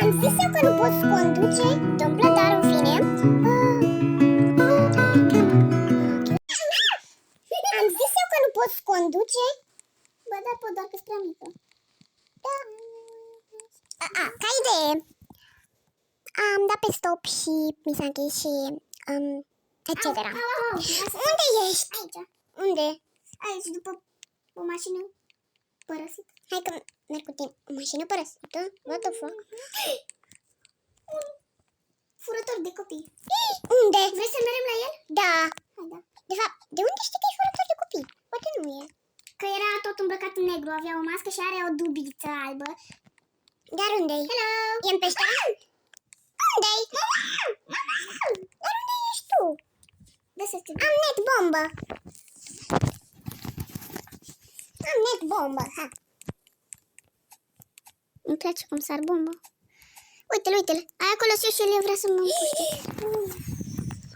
Am zis eu că nu poți conduce, întâmplă, dar în fine. Am zis eu că nu poți conduce. Bă, da, pot, doar că-s prea mică. Da. Ca idee. Am dat pe stop și mi s-a închis și etc. Unde ești? Aici. Unde? Aici, după o mașină părăsită. Hai că merg cu tine. O mașină părăsită? What the fuck? Un furător de copii. Unde? Vrei să mergem la el? Da. Hai, da. De fapt, de unde știi că e furător de copii? Poate nu e. Că era tot îmbrăcat în negru, avea o mască și are o dubiță albă. Dar unde-i? Hello! E în peșteră? Unde-i? Dar unde ești tu? Am net bombă. Am net bombă, ha. Îmi place cum sar bombă. Uite-l, uite-l. Ai acolo sus și el vrea să mă împuște.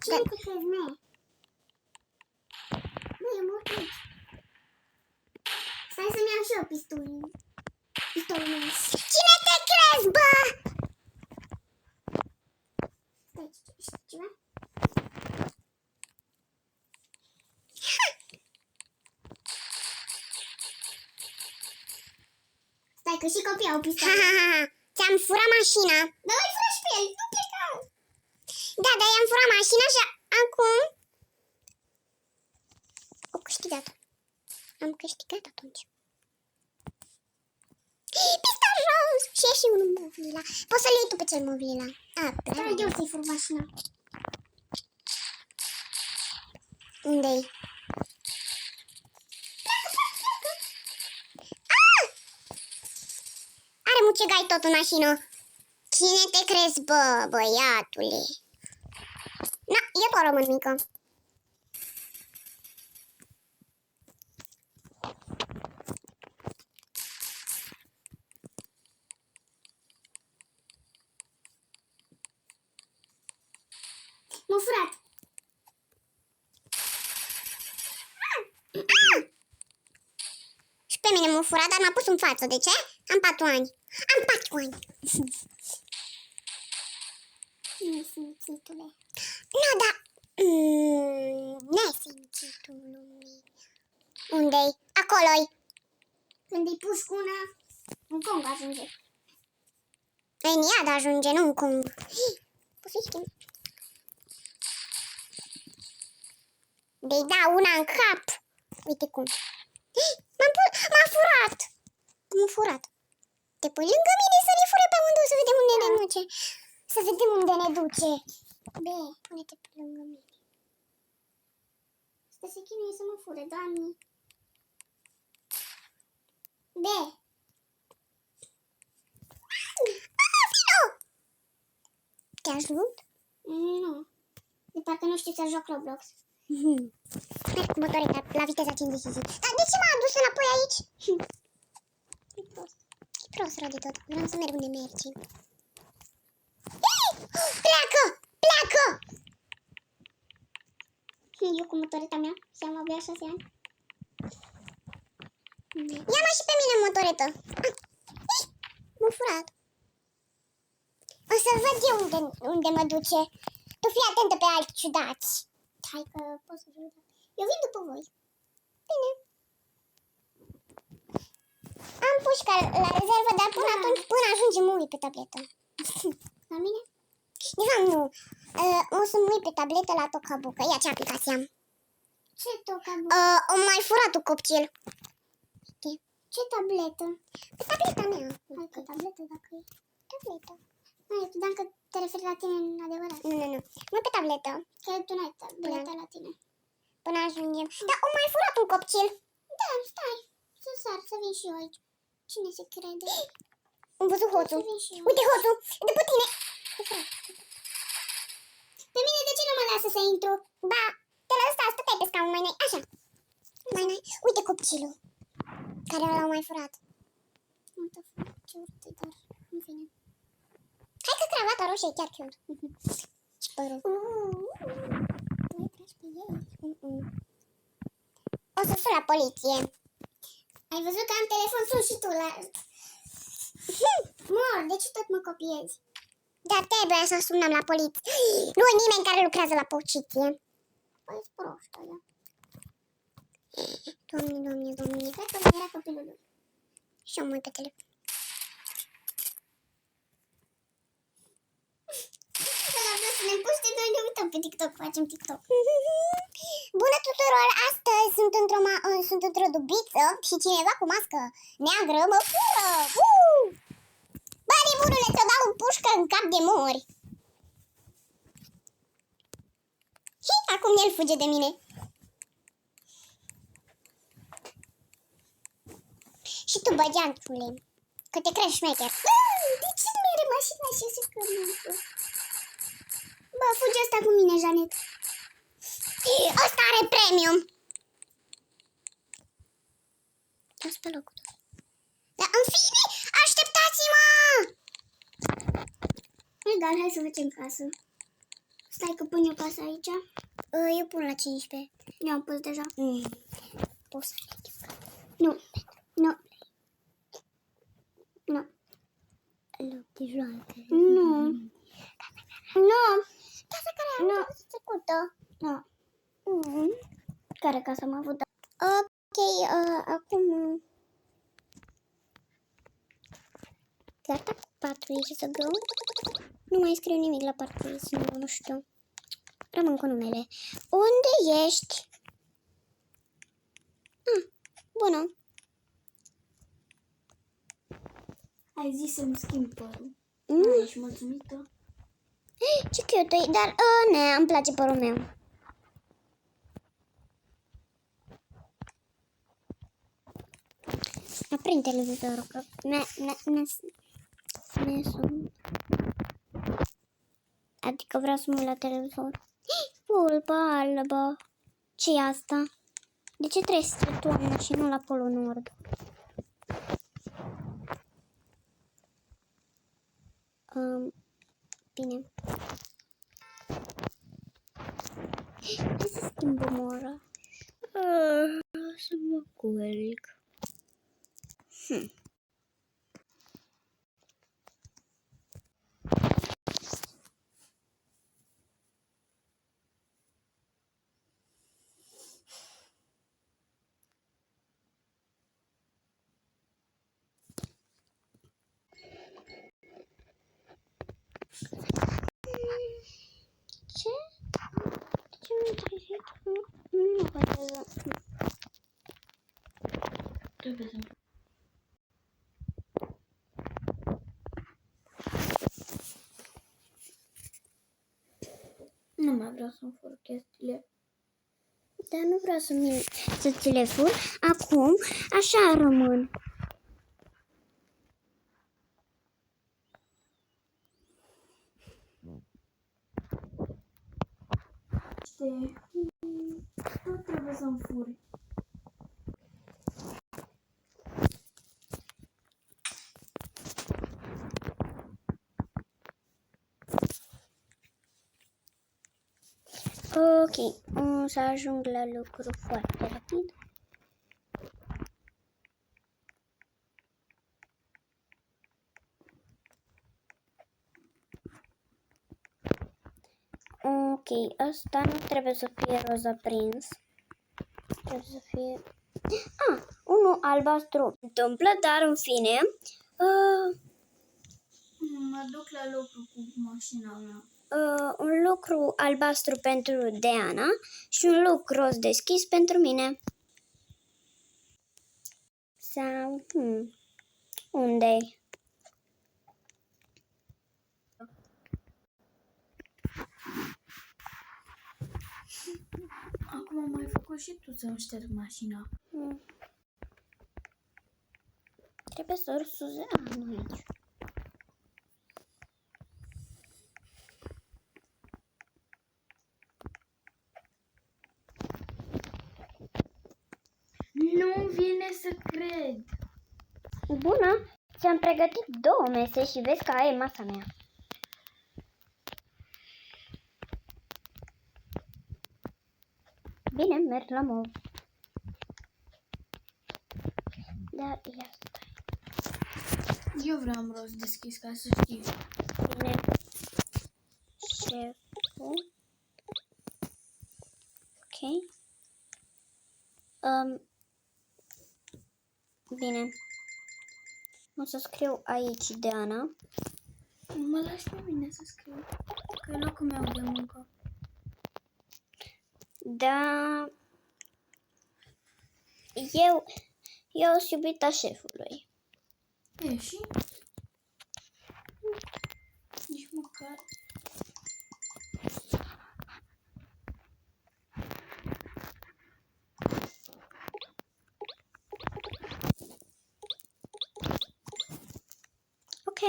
Cine te crezi, mea? Nu, eu mă urc aici. Stai să-mi iau și eu pistolul. Pistolul meu. Cine te crezi, bă? Stai, știi ceva? Stai că și copiii au pistol. Ți-am furat mașina. Dar îi fură și pe el, nu pleca. Da, dar i-am furat mașina și acum o câștigat. Am câștigat atunci. Pistol roz! Și e și unul movila. Poți să-l iei tu pe cel movila. Da, eu să-i fur mașina. Unde-i? Are mucegai tot în mașină. Cine te crezi, bă, băiatule? Na, e cu o român mică. M-a furat. Și pe mine m-a furat, dar m-a pus în față. De ce? Am 4 ani. Am 4 ani. Nesimțitule. Nu, da. Nesimțitule. Unde-i? Acolo-i. Când îi pus cu una, în Kong ajunge. În iad ajunge, nu în Kong. Poți să-i schimb. De-i da una în cap. Uite cum. M-a furat. M-a furat. Te pui lângă mine să ne fure pe amândouă, să vedem unde ne duce. Să vedem unde ne duce. Be, pune-te pe lângă mine. Stă să chinuie să mă fure, Doamne. Be. Vino! Te ajut? Nu. De parcă nu știu să joc Roblox. Merg cu motoreta la viteza 55. Dar de ce m-a adus înapoi aici? E prost. E prost rău de tot. Vreau să merg unde mergi. Pleacă! Pleacă! Eu cu motoreta mea și am abia 6 ani. Ia-mă și pe mine în motoretă. M-a furat. O să văd eu unde mă duce. Tu fii atentă pe alți ciudați. Hai că pot să vin. Eu vin după voi. Bine. Am pușca la rezervă, dar până atunci, până ajunge, mă uit pe tabletă. La mine? De fapt, nu. O să mă uit pe tabletă la Tocabuca. Ia ce aplicație am. Ce Tocabuca? O mai furat un copil. Ce tabletă? Pe tableta mea. Hai că tabletă dacă e. Tableta. Nu, credeam că te referi la tine în adevărat. Nu. Nu pe tabletă. Că tu n-ai tableta la tine. Până ajungem. Dar o mai furat un copil. Da, stai. Să sar, să vin și eu aici. Cine se crede? Am văzut hoțul. Uite hoțul. După tine. Pe mine de ce nu mă lasă să intru? Ba, te lăsa, stăteai pe scaun mai noi. Așa. Mai noi. Uite copilul. Care l-au mai furat. Ce urte, dar în fine. Hai că cravata roșie e chiar cute. Și părul. Tu îi tragi pe ei? O să sun la poliție. Ai văzut că am telefon, sun și tu la... Mor, de ce tot mă copiezi? Dar trebuie să sunăm la poliție. Nu e nimeni care lucrează la poliție. Păi ești prost, aia. Doamne. Cred că era copilul lui. Și eu mă uit pe telefon. Să ne puște, noi ne uităm pe TikTok, facem TikTok. Bună tuturor, astăzi sunt într-o dubiță și cineva cu mască neagră mă fură. Bă, nebunule, ți-o dau în pușcă în cap de mori. Și acum el fuge de mine. Și tu, băgeantule, că te crezi șmecher. De ce mere mașina și se cărnește? Bă, fuge ăsta cu mine, Janet. Ăsta are premium. Asta locul. Dar în fine, așteptați-mă! Egal, hai să facem casă. Stai că pun eu casa aici. Eu pun la 15. Eu am pus deja. Poți să Nu. Loc de joacă. Nu. Casa care am avut trecută. Care casă am avut? Ok, acum... Gata cu patul, e să go. Nu mai scriu nimic la patul, nu știu. Rămân cu numele. Unde ești? Bună. Ai zis să-mi schimb părul. Ești mulțumită? Ce cute e, dar îmi place părul meu. Aprind televizorul, că adică vreau să mă uit la televizor. Pulpă albă. Ce e asta? De ce trebuie să te toamnă și nu la Polul Nord? Bine. Hai să schimbăm ora. Să mă culc. Ce? De ce nu-mi trezit? Nu contează. Trebuie să... Nu mai vreau să-mi fur chestiile. Dar nu vreau să ți le fur. Acum, așa rămân. Tot trebuie să-mi furi. Ok, o să ajung la lucru foarte rapid. Ok, asta nu trebuie să fie roz aprins. Trebuie să fie... unul albastru. Întâmplă, dar în fine... Mă duc la lucru cu mașina mea. Un lucru albastru pentru Deana și un lucru roz deschis pentru mine. Sau... unde-i? Acum am mai făcut și tu să-mi șterg mașina. Trebuie să urc sus... nu aici. Nu vine să cred. Bună! Ți-am pregătit 2 mese și vezi că aia e masa mea. Bine, merg la mov. Dar ia stai. Eu vreau rost deschis, ca să știi. Bine. Șeful. Ok. Bine. O să scriu aici Diana. Nu mă lași pe mine să scriu. Că e locul meu de muncă. Da. Eu sunt iubita șefului. E, și? Nici măcar. Ok.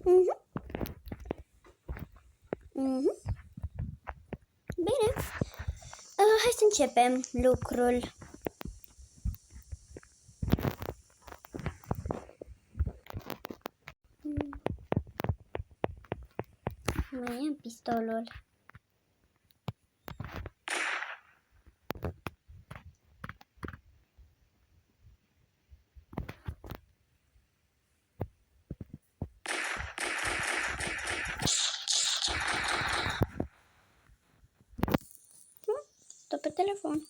Mhm. Mhm. Bine. Hai să începem lucrul. Mai am pistolul. Tot pe telefon.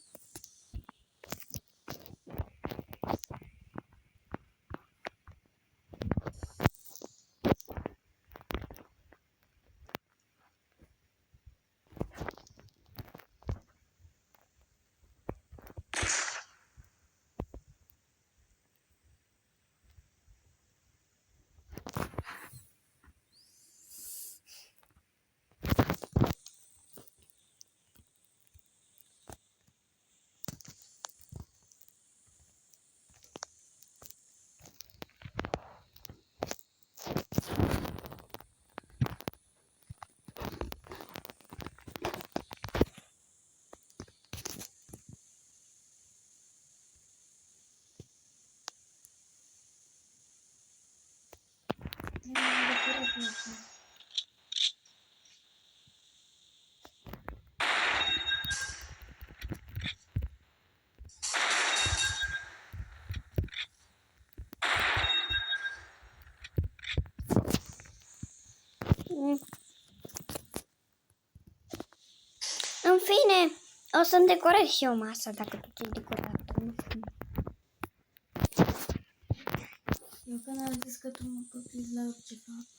Mi-am decorat locul. În fine, o să-mi decorez și eu masa dacă tu ți-ai decorat. Eu când am zis că tu mă copiezi la orice fac.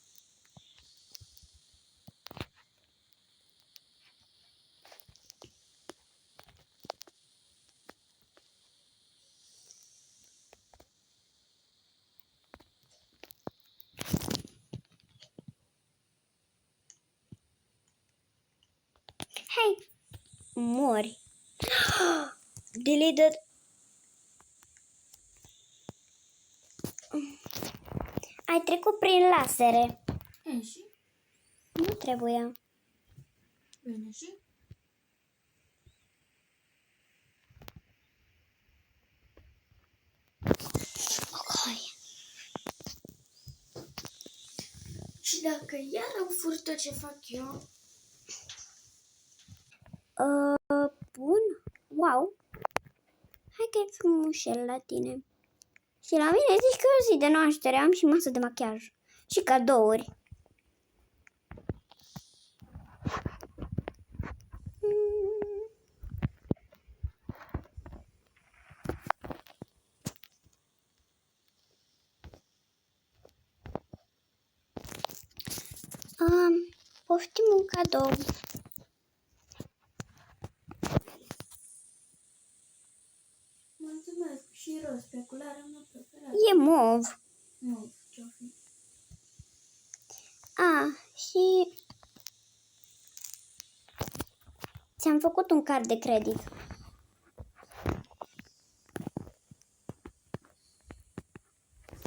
Hei, mori. Deleted. Ai trecut prin lasere. E, și? Nu trebuia. Bine, și? Hai. Și dacă iar îmi fur tot ce fac eu, Bun. Wow. Hai că e frumușel la tine. Și la mine zici că e o zi de naștere. Am și masă de machiaj. Și cadouri. Poftim un cadou. mulțumesc. Și roz pe culoarea mea preferată. E mov. Nu, ce-o fi. Și Ți-am făcut un card de credit.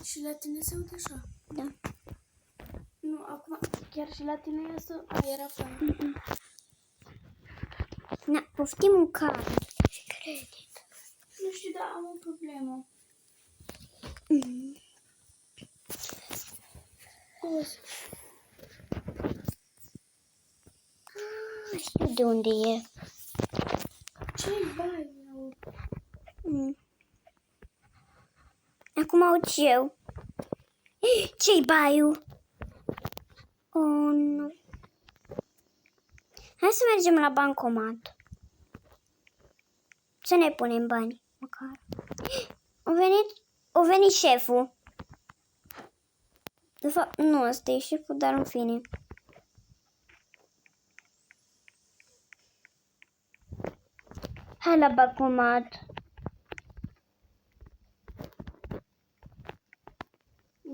Și la tine se aude așa. Da. Nu, acum chiar și la tine asta era fain. Na, poftim un card de credit. Nu știu, dar am o problemă. Știu de unde e. Ce-i bai meu? Acum aud și eu. Ce-i baiul? Oh, nu. Hai să mergem la bancomat. Să ne punem bani, măcar. A venit șeful. De fapt, nu, ăsta e șeful, dar în fine. Hai la bancomat.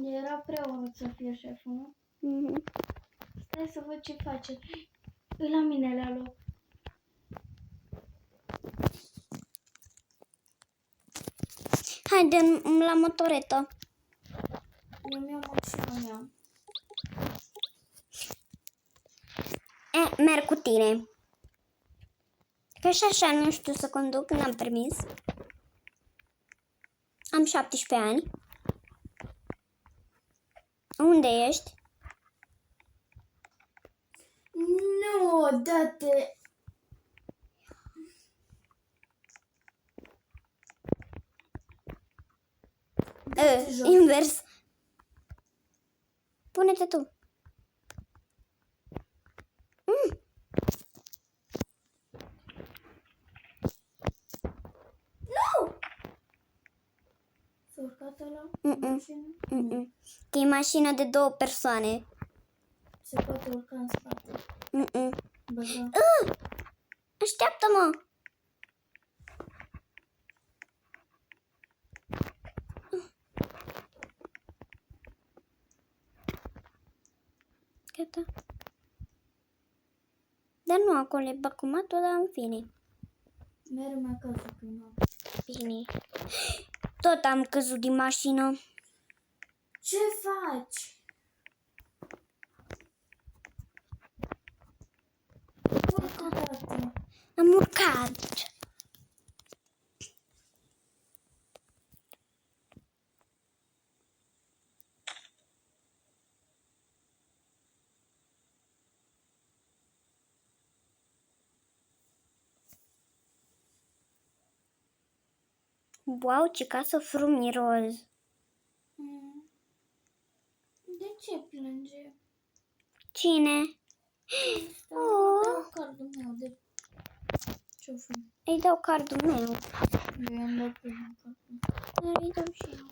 Era prea urât să fie șeful, nu? Stai să văd ce face. Îi la mine la loc. Haide la motoretă. Eu mi-am mașina mea. Merg cu tine. Că și așa nu știu să conduc, n-am permis. Am 17 ani. Unde ești? Nu, dă-te! jos. Invers. Pune-te tu. Nu! S-a urcat ăla? Mașină? E mașină de 2 persoane. Se poate urca în spate. Bă, da. Așteaptă-mă. Gata. Dar nu acolo e bancomatul, dar în fine. Mergem acasă prima. Bine. Tot am căzut din mașină. Ce faci? Urcă-te. Am urcat. Wow, ce casă frumiros. De ce plânge? Cine? Dau cardul meu de... Ce-o fi? Îi dau cardul meu. Eu i-am dat prima cardul. Dar îi dau și eu.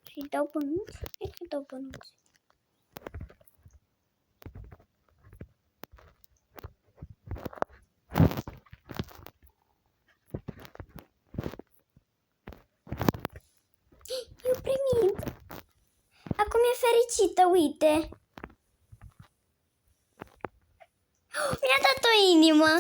Și dau bănuți? Hai că dau bănuți. Eu primit. Acum e fericită, uite. Mi-a dat o inimă.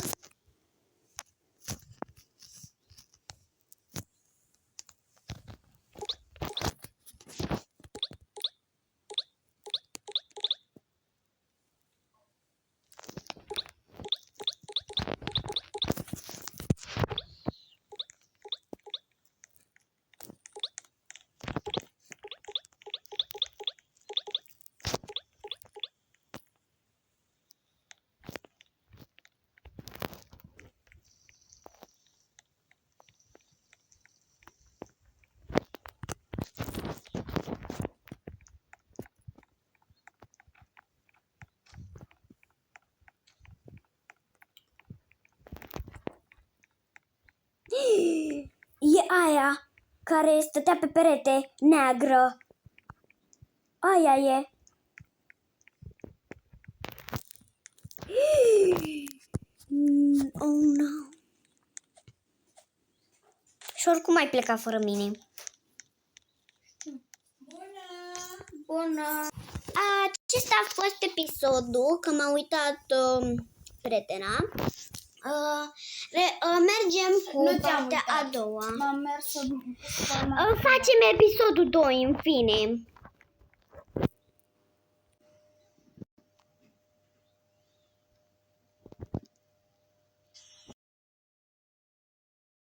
E aia care stătea pe perete, neagră. Aia e. Oh, no. Și oricum ai plecat fără mine. Bună! Acesta a fost episodul, că m-a uitat prietena Mergem cu Nu te-am partea a uitat. doua. M-am mers să Facem episodul 2, în fine.